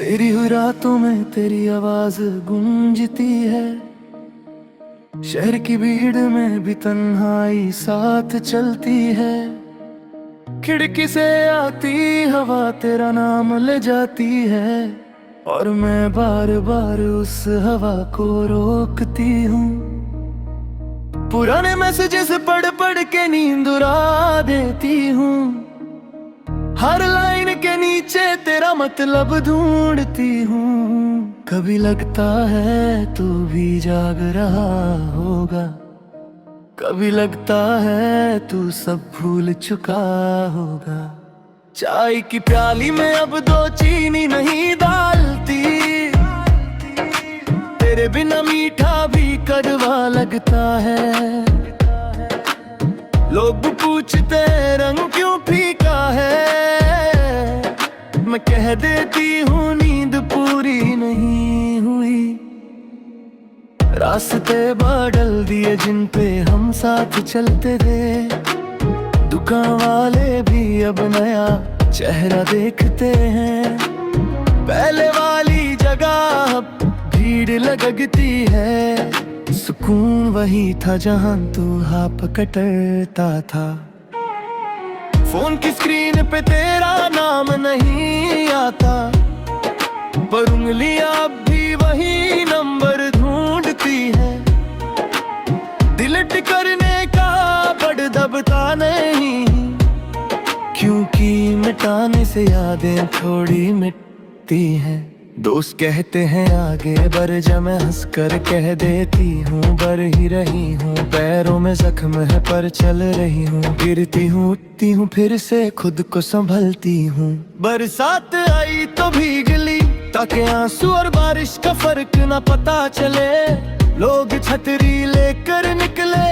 तेरी हुई रातों में तेरी आवाज गूंजती है, शहर की भीड़ में भी तन्हाई साथ चलती है। खिड़की से आती हवा तेरा नाम ले जाती है, और मैं बार बार उस हवा को रोकती हूँ। पुराने मैसेजेस पढ़ पढ़ के नींद उड़ा देती हूँ, हर लाइन के नीचे तेरा मतलब ढूंढती हूँ। कभी लगता है तू भी जाग रहा होगा, कभी लगता है तू सब भूल चुका होगा। चाय की प्याली में अब दो चीनी नहीं डालती, तेरे बिना मीठा भी कड़वा लगता है। लोग पूछते रंग क्यों फीका है, मैं कह देती हूँ नींद पूरी नहीं हुई। रास्ते बदल दिए जिन पे हम साथ चलते थे, दुकान वाले भी अब नया चेहरा देखते हैं। पहले वाली जगह अब भीड़ लगती है, सुकून वही था जहां तू हाथ कटता था। फोन की स्क्रीन पे तेरा नाम नहीं आता, पर उंगलियां अब भी वही नंबर ढूंढती है। डिलीट करने का बड़ दबता नहीं, क्योंकि मिटाने से यादें थोड़ी मिटती हैं। दोस्त कहते हैं आगे बढ़ जा, मैं हंसकर कह देती हूँ बढ़ ही रही हूँ। पैरों में जख्म है पर चल रही हूँ, गिरती हूँ उठती हूँ फिर से खुद को संभलती हूँ। बरसात आई तो भीग ली ताकि आंसू और बारिश का फर्क न पता चले। लोग छतरी लेकर निकले,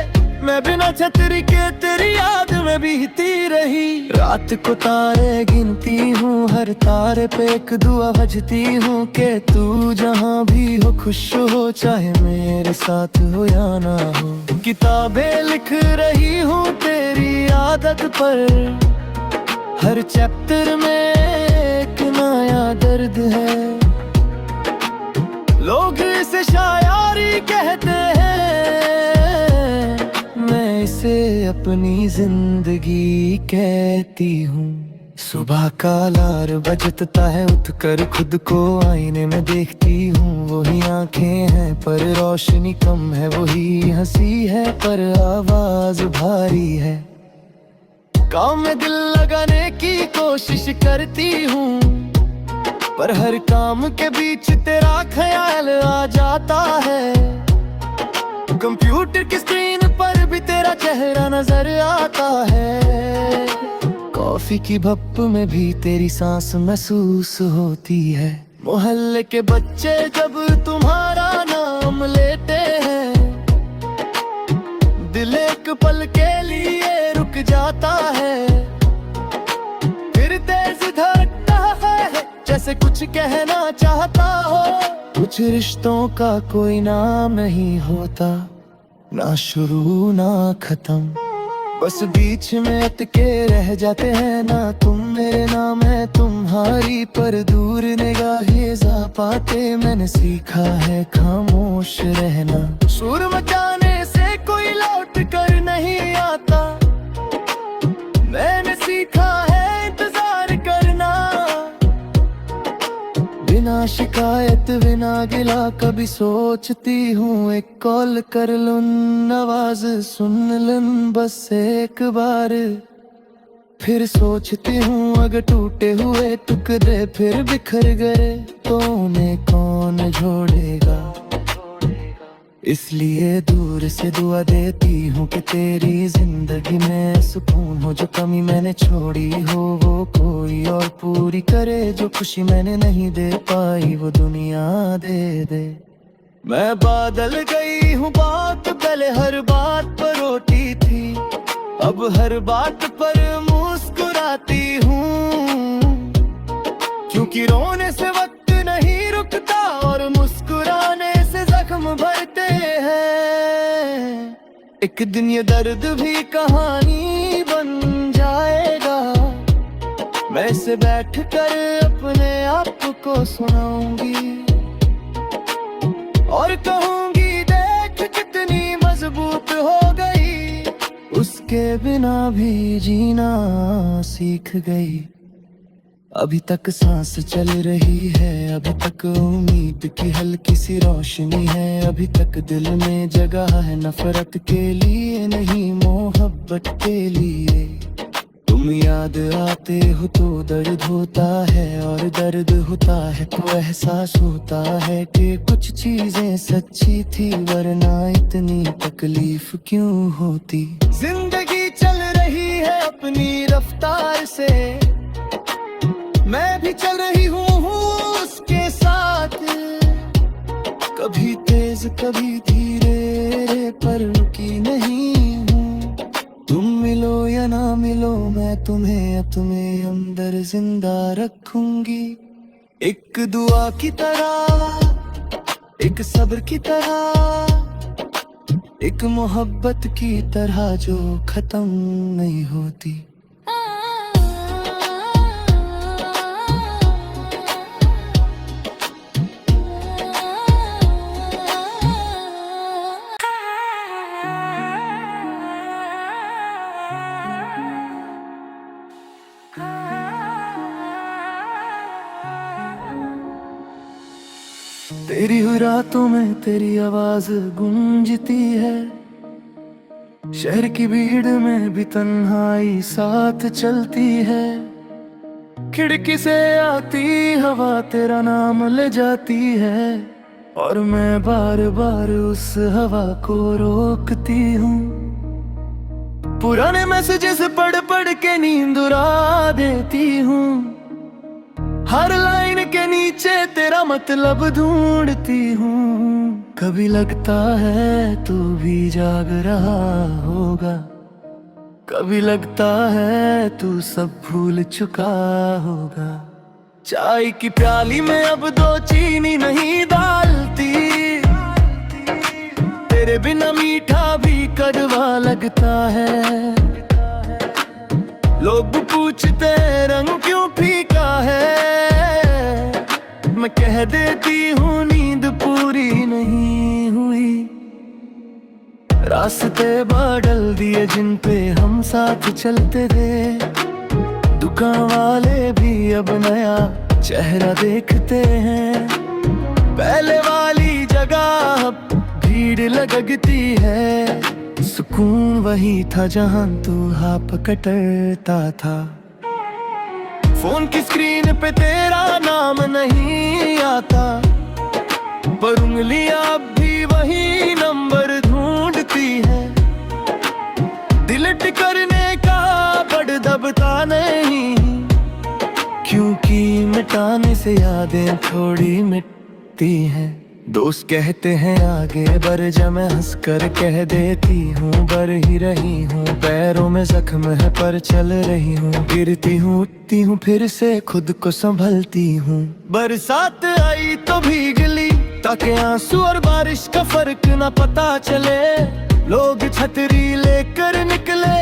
मैं बिना छतरी के तेरी याद में बीती रही। रात को तारे गिनती हूँ, हर तारे पे एक दुआ भजती हूँ कि तू जहाँ भी हो खुश हो, चाहे मेरे साथ हो या ना हो। किताबें लिख रही हूँ तेरी आदत पर, हर चैप्टर में एक नया दर्द है। लोग इसे शायरी कहते हैं, मैं इसे अपनी जिंदगी कहती हूँ। सुबह का अलार्म बजता है, उठकर खुद को आईने में देखती हूँ। वही आंखें हैं पर रोशनी कम है, वही हंसी है पर आवाज भारी है। काम में दिल लगाने की कोशिश करती हूँ, पर हर काम के बीच तेरा ख्याल आ जाता है। कंप्यूटर की स्क्रीन पर भी तेरा चेहरा नजर आता है। कॉफी की भप में भी तेरी सांस महसूस होती है। मोहल्ले के बच्चे जब तुम्हारा नाम लेते हैं, दिल एक पल के लिए रुक जाता है। फिर तेज धड़कता है जैसे कुछ कहना चाहता हो। कुछ रिश्तों का कोई नाम नहीं होता, ना शुरू ना खत्म, बस बीच में अटके रह जाते हैं। ना तुम मेरे नाम है तुम्हारी, पर दूर निगाहें जा पाते। मैंने सीखा है खामोश रहना, सुर मचाने से कोई लौट कर नहीं आता। मैंने सीखा है इंतजार करना, बिना शिकायत बिना गिला। कभी सोचती हूँ एक कॉल कर लूं, आवाज सुन लूं बस एक बार। फिर सोचती हूँ अगर टूटे हुए टुकड़े फिर बिखर गए तो उन्हें कौन जोड़ेगा। इसलिए दूर से दुआ देती हूँ कि तेरी जिंदगी में सुकून हो। जो कमी मैंने छोड़ी हो वो कोई और पूरी करे, जो खुशी मैंने नहीं दे पाई वो दुनिया दे दे। मैं बादल गई हूँ बात, पहले हर बात पर रोती थी, अब हर बात पर मुस्कुराती हूँ। क्योंकि रोने से वक्त नहीं रुकता और मुस्कुराने से जख्म भरते हैं। एक दिन ये दर्द भी कहानी बन जाएगा, मैं इसे बैठ कर अपने आप को सुनाऊंगी और कहूंगी देख कितनी मजबूत हो गई, उसके बिना भी जीना सीख गई। अभी तक सांस चल रही है, अभी तक उम्मीद की हल्की सी रोशनी है, अभी तक दिल में जगह है नफरत के लिए नहीं मोहब्बत के लिए। तुम याद आते हो तो दर्द होता है, और दर्द होता है तो एहसास होता है कि कुछ चीजें सच्ची थी वरना इतनी तकलीफ क्यों होती। जिंदगी चल रही है अपनी रफ्तार से, मैं भी चल रही हूँ उसके साथ, कभी तेज कभी धीरे पर रुकी नहीं हूँ। तुम मिलो या ना मिलो मैं तुम्हें अंदर जिंदा रखूंगी, एक दुआ की तरह, एक सब्र की तरह, एक मोहब्बत की तरह जो खत्म नहीं होती। तेरी हुई रातों में तेरी आवाज गूंजती है, शहर की भीड़ में भी तन्हाई साथ चलती है। खिड़की से आती हवा तेरा नाम ले जाती है, और मैं बार बार उस हवा को रोकती हूँ। पुराने मैसेजेस पढ़ पढ़ के नींद उड़ा देती हूँ, हर लाइन के नीचे तेरा मतलब ढूंढती हूँ। कभी लगता है तू भी जाग रहा होगा, कभी लगता है तू सब भूल चुका होगा। चाय की प्याली में अब दो चीनी नहीं डालती, तेरे बिना मीठा भी कड़वा लगता है। लोग पूछते रंग क्यों फीका है, मैं कह देती हूँ नींद पूरी नहीं हुई। रास्ते बदल दिए जिन पे हम साथ चलते थे, दुकान वाले भी अब नया चेहरा देखते हैं। पहले वाली जगह अब भीड़ लगती है, सुकून वही था जहां तू हाथ कटता था। फोन की स्क्रीन पे तेरा नाम नहीं आता, पर उंगलियां अब भी वही नंबर ढूंढती है। डिलीट करने का बड़ दबता नहीं, क्योंकि मिटाने से यादें थोड़ी मिटती हैं। दोस्त कहते हैं आगे बढ़ जा, मैं हंसकर कह देती हूँ बढ़ ही रही हूँ। पैरों में जख्म है पर चल रही हूँ, गिरती हूँ उठती हूँ फिर से खुद को संभलती हूँ। बरसात आई तो भीग ली ताकि आंसू और बारिश का फर्क न पता चले। लोग छतरी लेकर निकले,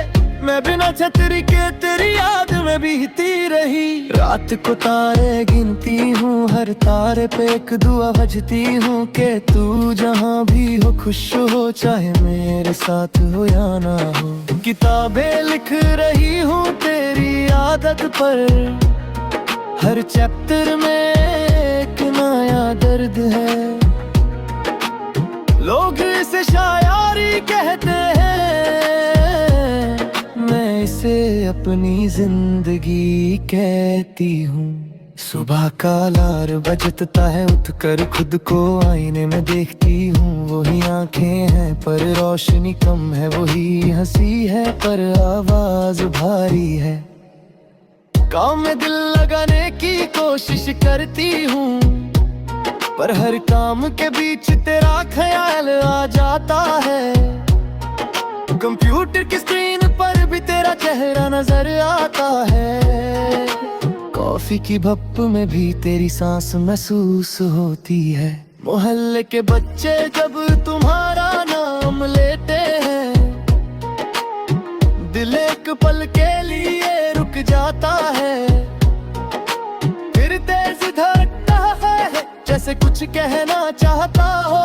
मैं बिना छतरी के तेरी याद में बीती रही। रात को तारे गिनती हूँ, हर तारे पे एक दुआ भजती हूँ कि तू जहाँ भी हो खुश हो, चाहे मेरे साथ हो या ना हो। किताबें लिख रही हूँ तेरी आदत पर, हर चैप्टर में एक नया दर्द है। लोग इसे शायरी कहते हैं, मैं इसे अपनी जिंदगी कहती हूँ। सुबह का अलार्म बजता है, उठकर खुद को आईने में देखती हूँ। वही आंखें हैं पर रोशनी कम है, वही हंसी है पर आवाज भारी है। काम में दिल लगाने की कोशिश करती हूँ, पर हर काम के बीच तेरा ख्याल आ जाता है। कंप्यूटर की स्क्रीन पर भी तेरा चेहरा नजर आता है। कॉफी की भप में भी तेरी सांस महसूस होती है। मोहल्ले के बच्चे जब तुम्हारा नाम लेते हैं, दिल एक पल के लिए रुक जाता है। फिर तेज धड़कता से कुछ कहना चाहता हो।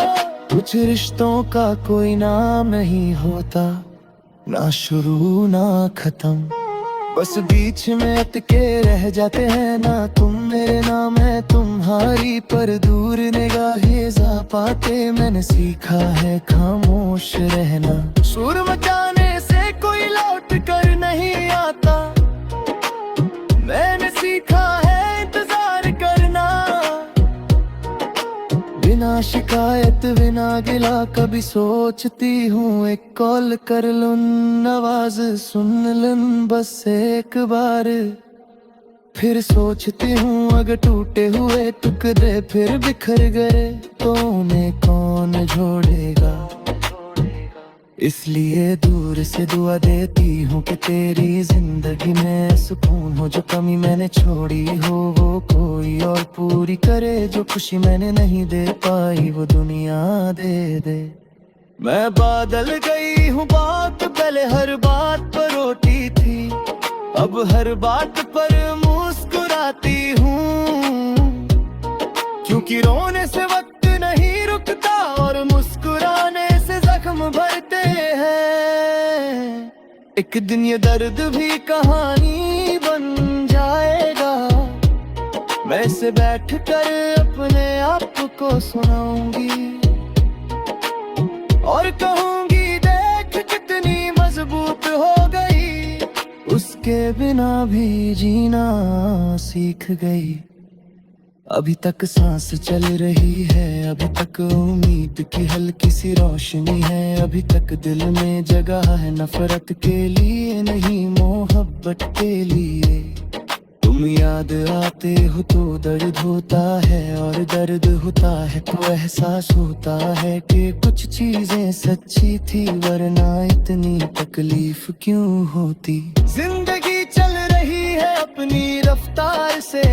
कुछ रिश्तों का कोई नाम नहीं होता, ना शुरू ना खत्म, बस बीच में अटके रह जाते हैं। ना तुम मेरे ना मैं तुम्हारी, पर दूर निगाहें जा पाते। मैंने सीखा है खामोश रहना, शोर मचाने से कोई लौट कर नहीं आता। मैंने सीखा है इंतजार करना, बिना शिकायत बिना गिला। कभी सोचती हूँ एक कॉल कर लूं, आवाज सुन लूं बस एक बार। फिर सोचती हूँ अगर टूटे हुए टुकड़े फिर बिखर गए तो उन्हें कौन जोड़ेगा। इसलिए दूर से दुआ देती हूँ कि तेरी जिंदगी में सुकून हो। जो कमी मैंने छोड़ी हो वो कोई और पूरी करे, जो खुशी मैंने नहीं दे पाई वो दुनिया दे दे। मैं बादल गई हूँ बात, पहले हर बात पर रोती थी, अब हर बात पर मुस्कुराती हूँ। क्योंकि रोने से वक्त नहीं रुकता और मुस्कुराने से जख्म भरते हैं। एक दिन ये दर्द भी कहानी बन जाएगा, मैं इसे बैठ कर अपने आप को सुनाऊंगी और कहूंगी देख कितनी मजबूत हो गई, उसके बिना भी जीना सीख गई। अभी तक सांस चल रही है, अभी तक उम्मीद की हल्की सी रोशनी है। अभी तक दिल में जगह है नफरत के लिए नहीं मोहब्बत के लिए। तुम याद आते हो तो दर्द होता है, और दर्द होता है तो एहसास होता है कि कुछ चीजें सच्ची थी, वरना इतनी तकलीफ क्यों होती। जिंदगी चल रही है अपनी रफ्तार से,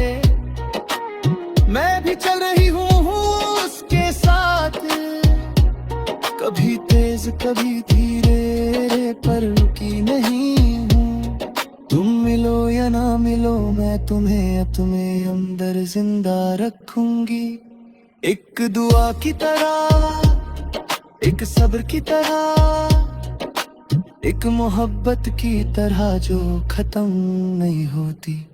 मैं भी चल रही हूँ उसके साथ। कभी तेज कभी धीरे पर रुकी नहीं हूँ। तुम मिलो या ना मिलो मैं तुम्हें अपने अंदर जिंदा रखूंगी। एक दुआ की तरह, एक सब्र की तरह, एक मोहब्बत की तरह जो खत्म नहीं होती।